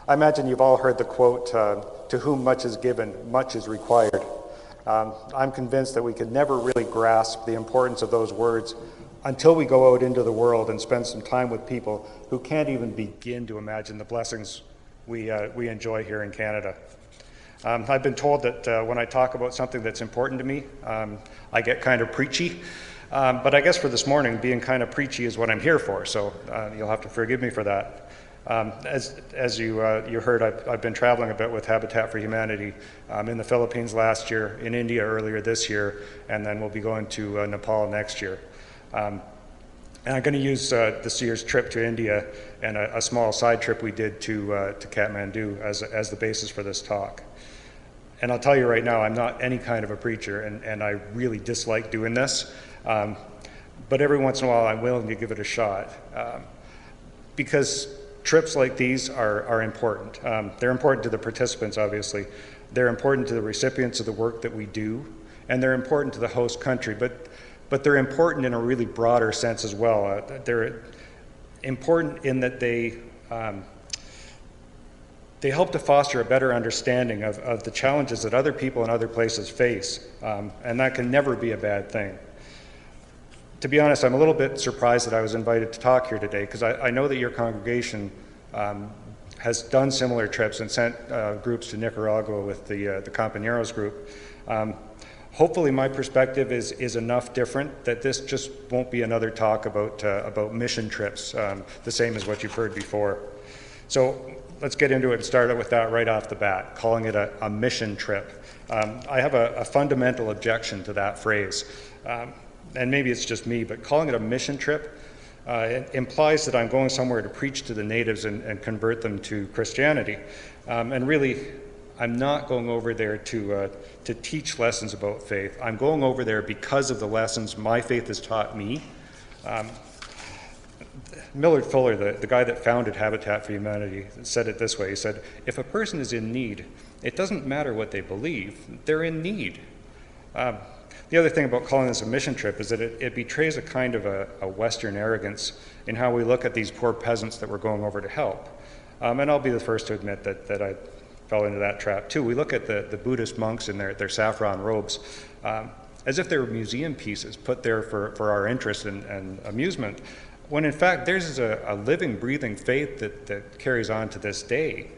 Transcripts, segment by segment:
I imagine you've all heard the quote, to whom much is given, much is required. I'm convinced that we could never really grasp the importance of those words until we go out into the world and spend some time with people who can't even begin to imagine the blessings we enjoy here in Canada. I've been told that when I talk about something that's important to me, I get kind of preachy. But I guess for this morning, being kind of preachy is what I'm here for, so you'll have to forgive me for that. As you heard, I've been traveling a bit with Habitat for Humanity in the Philippines last year, in India earlier this year, and then we'll be going to Nepal next year. And I'm going to use this year's trip to India and a small side trip we did to Kathmandu as the basis for this talk. And I'll tell you right now, I'm not any kind of a preacher, and I really dislike doing this. But every once in a while, I'm willing to give it a shot. Because trips like these are important. They're important to the participants, obviously. They're important to the recipients of the work that we do, and they're important to the host country, but they're important in a really broader sense as well. They're important in that they help to foster a better understanding of the challenges that other people in other places face, and that can never be a bad thing. To be honest, I'm a little bit surprised that I was invited to talk here today, because I know that your congregation has done similar trips and sent groups to Nicaragua with the Compañeros group. Hopefully my perspective is enough different that this just won't be another talk about mission trips, the same as what you've heard before. So let's get into it and start it with that right off the bat, calling it a mission trip. I have a fundamental objection to that phrase. And maybe it's just me, but calling it a mission trip it implies that I'm going somewhere to preach to the natives and convert them to Christianity. And really, I'm not going over there to teach lessons about faith. I'm going over there because of the lessons my faith has taught me. Millard Fuller, the guy that founded Habitat for Humanity, said it this way. He said, if a person is in need, it doesn't matter what they believe, they're in need. The other thing about calling this a mission trip is that it betrays a kind of a Western arrogance in how we look at these poor peasants that we're going over to help. And I'll be the first to admit that I fell into that trap too. We look at the Buddhist monks in their saffron robes as if they were museum pieces put there for our interest and amusement, when in fact theirs is a living, breathing faith that carries on to this day.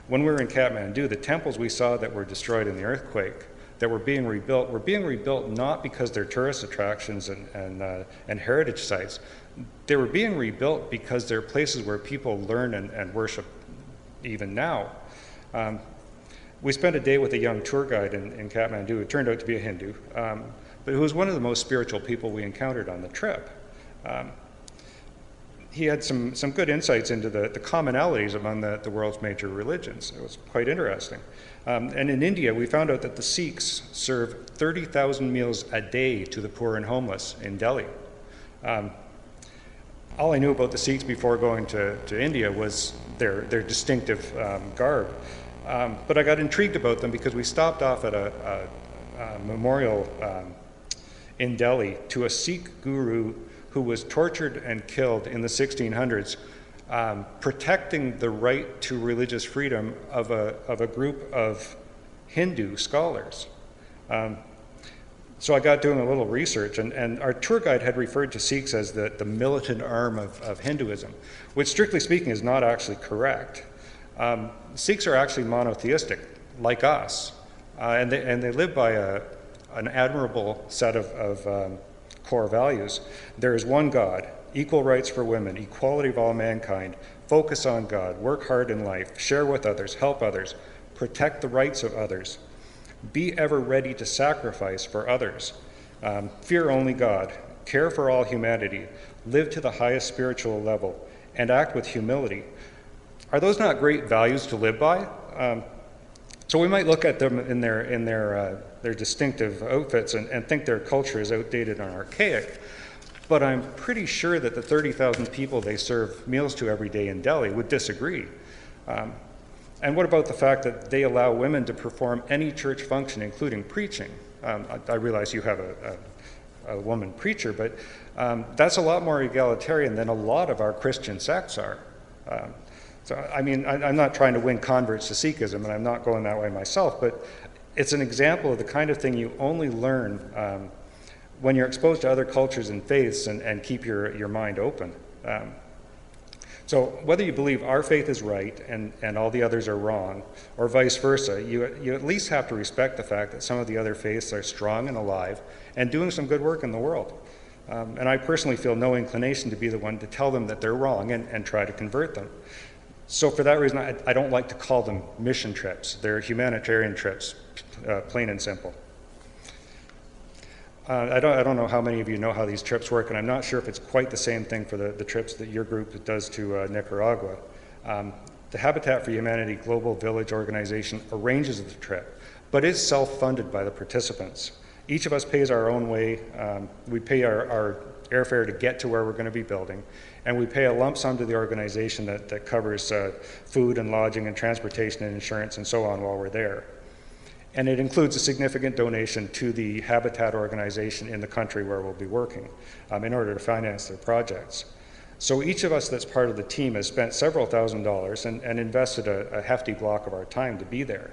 When we were in Kathmandu, the temples we saw that were destroyed in the earthquake, that were being rebuilt not because they're tourist attractions and heritage sites. They were being rebuilt because they're places where people learn and worship even now. We spent a day with a young tour guide in Kathmandu who turned out to be a Hindu, but who was one of the most spiritual people we encountered on the trip. He had some good insights into the commonalities among the world's major religions. It was quite interesting. And in India, we found out that the Sikhs serve 30,000 meals a day to the poor and homeless in Delhi. All I knew about the Sikhs before going to India was their distinctive garb. But I got intrigued about them because we stopped off at a memorial in Delhi to a Sikh guru who was tortured and killed in the 1600s, protecting the right to religious freedom of a group of Hindu scholars. So I got doing a little research, and our tour guide had referred to Sikhs as the militant arm of Hinduism, which strictly speaking is not actually correct. Sikhs are actually monotheistic, like us, and they live by an admirable set of core values. There is one God, equal rights for women, equality of all mankind, focus on God, work hard in life, share with others, help others, protect the rights of others, be ever ready to sacrifice for others, fear only God, care for all humanity, live to the highest spiritual level, and act with humility. Are those not great values to live by? So we might look at them in their distinctive outfits and think their culture is outdated and archaic, but I'm pretty sure that the 30,000 people they serve meals to every day in Delhi would disagree. And what about the fact that they allow women to perform any church function, including preaching? I realize you have a woman preacher, but that's a lot more egalitarian than a lot of our Christian sects are. So, I mean, I'm not trying to win converts to Sikhism, and I'm not going that way myself, but it's an example of the kind of thing you only learn when you're exposed to other cultures and faiths and keep your mind open. So whether you believe our faith is right and all the others are wrong, or vice versa, you at least have to respect the fact that some of the other faiths are strong and alive and doing some good work in the world. And I personally feel no inclination to be the one to tell them that they're wrong and try to convert them. So for that reason, I don't like to call them mission trips. They're humanitarian trips, plain and simple. I don't know how many of you know how these trips work, and I'm not sure if it's quite the same thing for the trips that your group does to Nicaragua. The Habitat for Humanity Global Village Organization arranges the trip, but is self-funded by the participants. Each of us pays our own way. We pay our airfare to get to where we're going to be building, and we pay a lump sum to the organization that covers food and lodging and transportation and insurance and so on while we're there. And it includes a significant donation to the Habitat organization in the country where we'll be working in order to finance their projects. So each of us that's part of the team has spent several $1,000s and invested a hefty block of our time to be there.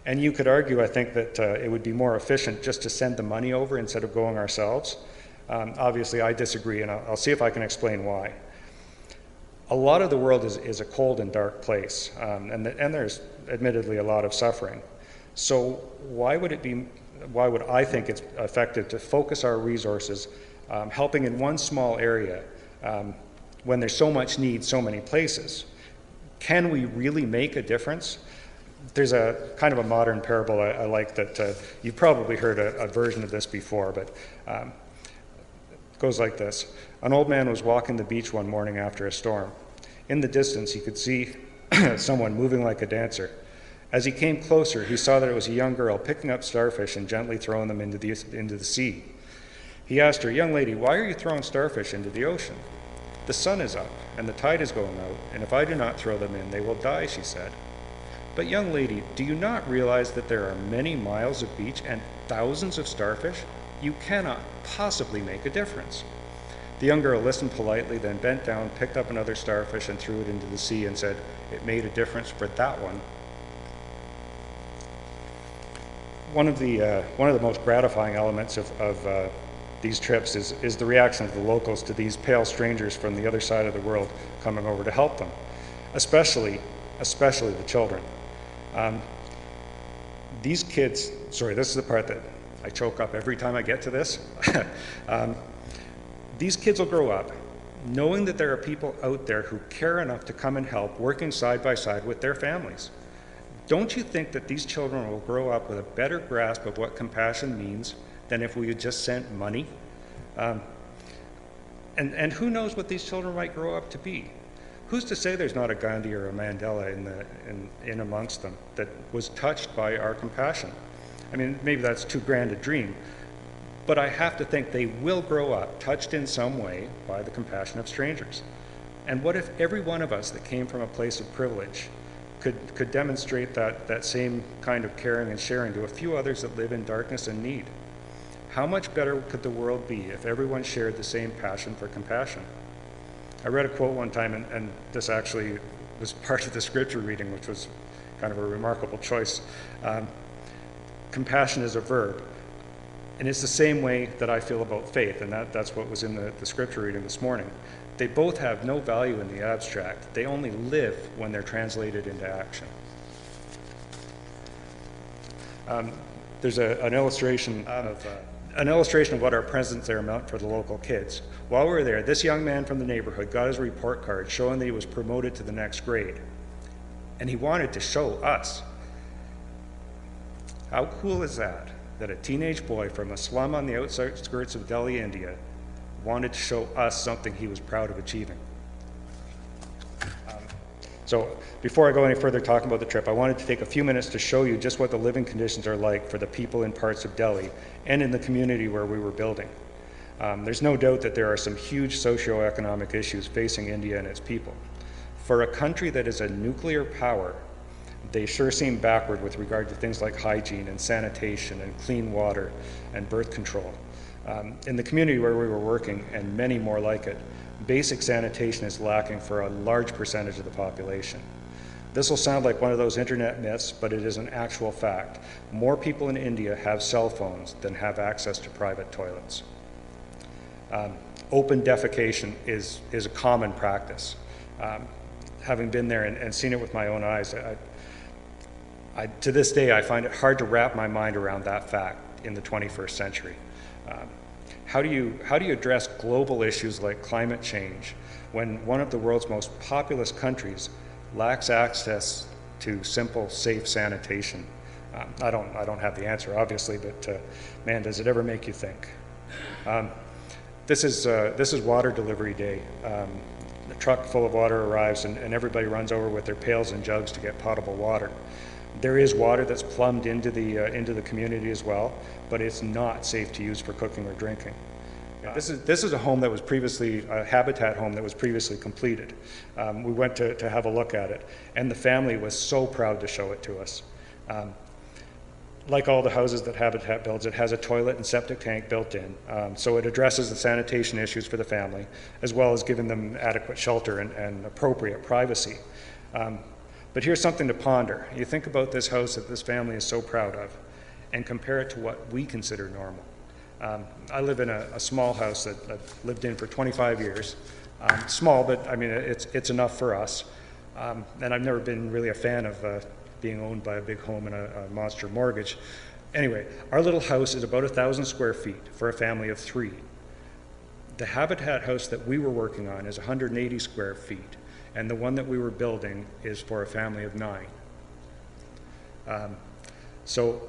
And you could argue, I think, that it would be more efficient just to send the money over instead of going ourselves. Obviously, I disagree, and I'll see if I can explain why. A lot of the world is a cold and dark place, and there's admittedly a lot of suffering. So why would I think it's effective to focus our resources helping in one small area when there's so much need so many places? Can we really make a difference? There's a kind of a modern parable I like that you've probably heard a version of this before, but it goes like this. An old man was walking the beach one morning after a storm. In the distance, he could see someone moving like a dancer. As he came closer, he saw that it was a young girl picking up starfish and gently throwing them into the sea. He asked her, "Young lady, why are you throwing starfish into the ocean?" "The sun is up, and the tide is going out, and if I do not throw them in, they will die," she said. "But young lady, do you not realize that there are many miles of beach and thousands of starfish? You cannot possibly make a difference." The young girl listened politely, then bent down, picked up another starfish, and threw it into the sea and said, "It made a difference for that one." One of the most gratifying elements of these trips is the reaction of the locals to these pale strangers from the other side of the world coming over to help them, especially the children. These kids, sorry, this is the part that I choke up every time I get to this. These kids will grow up knowing that there are people out there who care enough to come and help, working side by side with their families. Don't you think that these children will grow up with a better grasp of what compassion means than if we had just sent money? And who knows what these children might grow up to be? Who's to say there's not a Gandhi or a Mandela in amongst them that was touched by our compassion? I mean, maybe that's too grand a dream, but I have to think they will grow up touched in some way by the compassion of strangers. And what if every one of us that came from a place of privilege could demonstrate that same kind of caring and sharing to a few others that live in darkness and need? How much better could the world be if everyone shared the same passion for compassion? I read a quote one time, and this actually was part of the scripture reading, which was kind of a remarkable choice. Compassion is a verb, and it's the same way that I feel about faith, and that's what was in the scripture reading this morning. They both have no value in the abstract. They only live when they're translated into action. There's an illustration of what our presence there meant for the local kids. While we were there, this young man from the neighborhood got his report card showing that he was promoted to the next grade. And he wanted to show us. How cool is that a teenage boy from a slum on the outskirts of Delhi, India, wanted to show us something he was proud of achieving. So before I go any further talking about the trip, I wanted to take a few minutes to show you just what the living conditions are like for the people in parts of Delhi and in the community where we were building. There's no doubt that there are some huge socioeconomic issues facing India and its people. For a country that is a nuclear power, they sure seem backward with regard to things like hygiene and sanitation and clean water and birth control. In the community where we were working, and many more like it, basic sanitation is lacking for a large percentage of the population. This will sound like one of those internet myths, but it is an actual fact. More people in India have cell phones than have access to private toilets. Open defecation is a common practice. Having been there and seen it with my own eyes, to this day I find it hard to wrap my mind around that fact in the 21st century. How do you address global issues like climate change when one of the world's most populous countries lacks access to simple, safe sanitation? I don't have the answer, obviously, but man, does it ever make you think. This is water delivery day. A truck full of water arrives and everybody runs over with their pails and jugs to get potable water. There is water that's plumbed into the community as well, but it's not safe to use for cooking or drinking. This is a home that was previously a Habitat home that was previously completed. We went to have a look at it, and the family was so proud to show it to us. Like all the houses that Habitat builds, it has a toilet and septic tank built in, so it addresses the sanitation issues for the family, as well as giving them adequate shelter and appropriate privacy. But here's something to ponder. You think about this house that this family is so proud of, and compare it to what we consider normal. I live in a small house that I've lived in for 25 years. Small, but I mean, it's enough for us. And I've never been really a fan of being owned by a big home and a monster mortgage. Anyway, our little house is about 1,000 square feet for a family of 3. The Habitat house that we were working on is 180 square feet, and the one that we were building is for a family of 9. So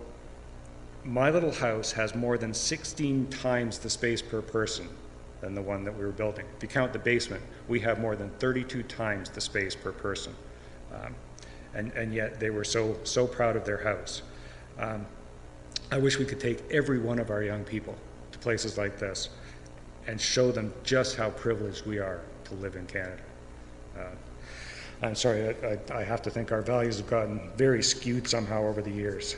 my little house has more than 16 times the space per person than the one that we were building. If you count the basement, we have more than 32 times the space per person. And yet they were so proud of their house. I wish we could take every one of our young people to places like this and show them just how privileged we are to live in Canada. I'm sorry, I have to think our values have gotten very skewed somehow over the years.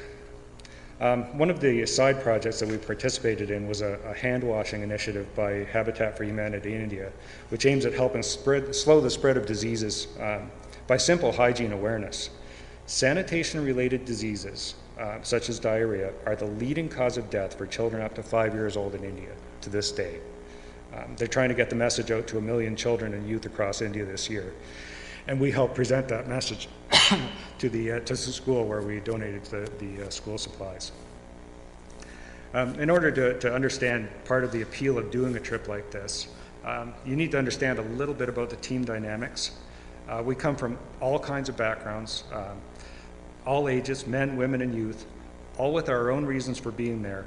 One of the side projects that we participated in was a hand washing initiative by Habitat for Humanity in India, which aims at helping slow the spread of diseases by simple hygiene awareness. Sanitation-related diseases, such as diarrhea, are the leading cause of death for children up to 5 years old in India to this day. They're trying to get the message out to 1 million children and youth across India this year. And we helped present that message to the school where we donated the school supplies. In order to understand part of the appeal of doing a trip like this, you need to understand a little bit about the team dynamics. We come from all kinds of backgrounds, all ages, men, women, and youth, all with our own reasons for being there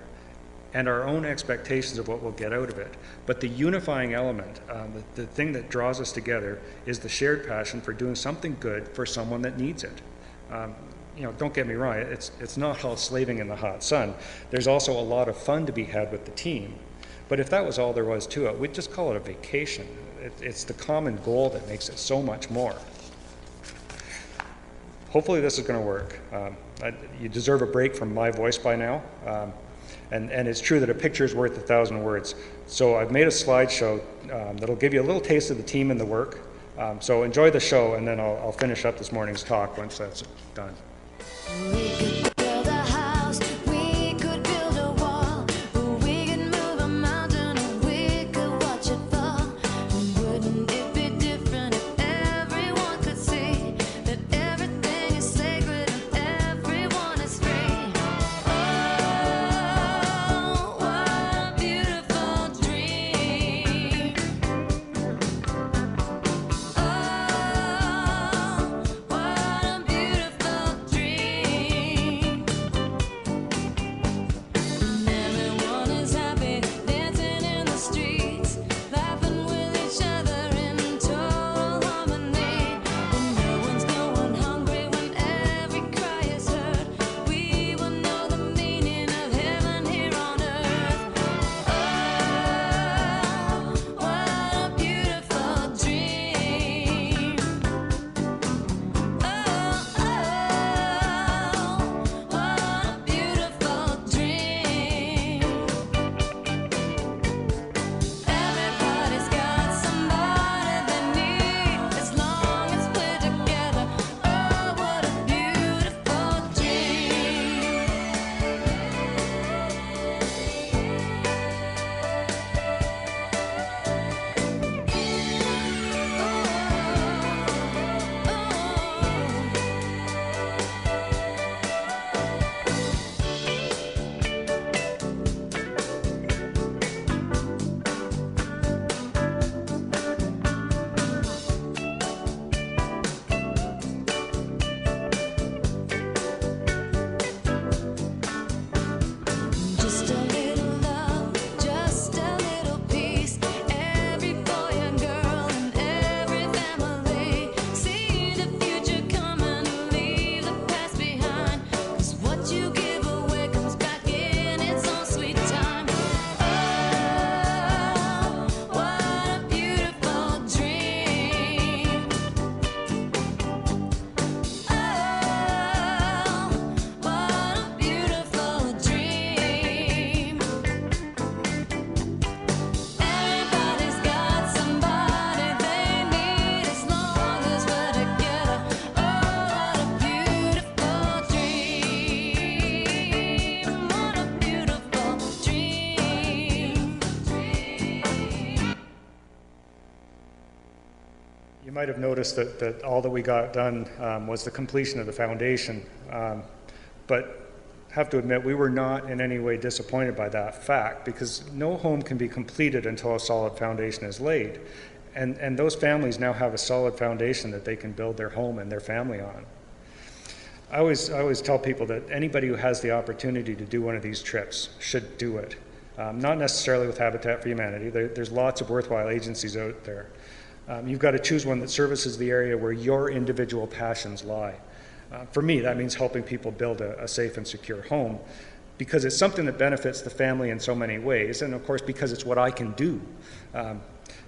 and our own expectations of what we'll get out of it. But the unifying element, the thing that draws us together, is the shared passion for doing something good for someone that needs it. You know, don't get me wrong, it's not all slaving in the hot sun. There's also a lot of fun to be had with the team. But if that was all there was to it, we'd just call it a vacation. It's the common goal that makes it so much more. Hopefully this is going to work. You deserve a break from my voice by now. And it's true that a picture is worth 1,000 words. So I've made a slideshow that'll give you a little taste of the team and the work. So enjoy the show, and then I'll finish up this morning's talk once that's done. We could build a house, we could build a wall, we could move a mountain, or we could watch it fall. Wouldn't it be different if everyone could see that everything is sacred and everyone is free? Oh, what a beautiful dream. Oh, what a beautiful dream. might have noticed that all that we got done was the completion of the foundation, but have to admit we were not in any way disappointed by that fact, because no home can be completed until a solid foundation is laid. And those families now have a solid foundation that they can build their home and their family on. I always tell people that anybody who has the opportunity to do one of these trips should do it. Not necessarily with Habitat for Humanity. There's lots of worthwhile agencies out there. You've got to choose one that services the area where your individual passions lie. For me, that means helping people build a safe and secure home, because it's something that benefits the family in so many ways, and of course because it's what I can do.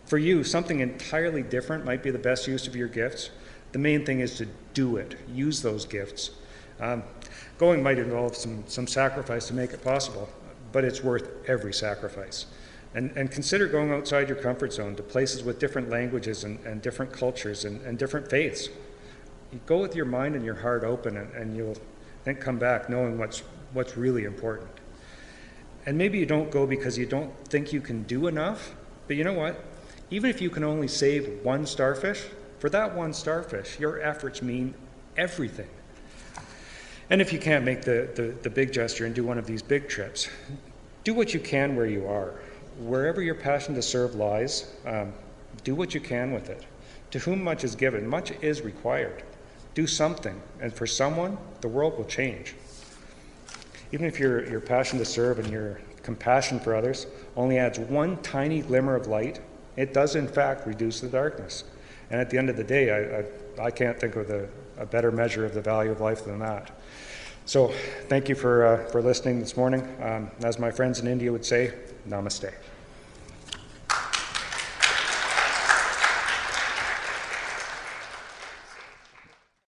For you, something entirely different might be the best use of your gifts. The main thing is to do it, use those gifts. Going might involve some sacrifice to make it possible, but it's worth every sacrifice. And consider going outside your comfort zone to places with different languages and different cultures and different faiths. You go with your mind and your heart open, and you'll then come back knowing what's really important. And maybe you don't go because you don't think you can do enough, but you know what? Even if you can only save one starfish, for that one starfish, your efforts mean everything. And if you can't make the big gesture and do one of these big trips, do what you can where you are. Wherever your passion to serve lies, do what you can with it. To whom much is given, much is required. Do something, and for someone, the world will change. Even if your passion to serve and your compassion for others only adds one tiny glimmer of light, it does in fact reduce the darkness. And at the end of the day, I can't think of a better measure of the value of life than that. So thank you for listening this morning. As my friends in India would say, namaste.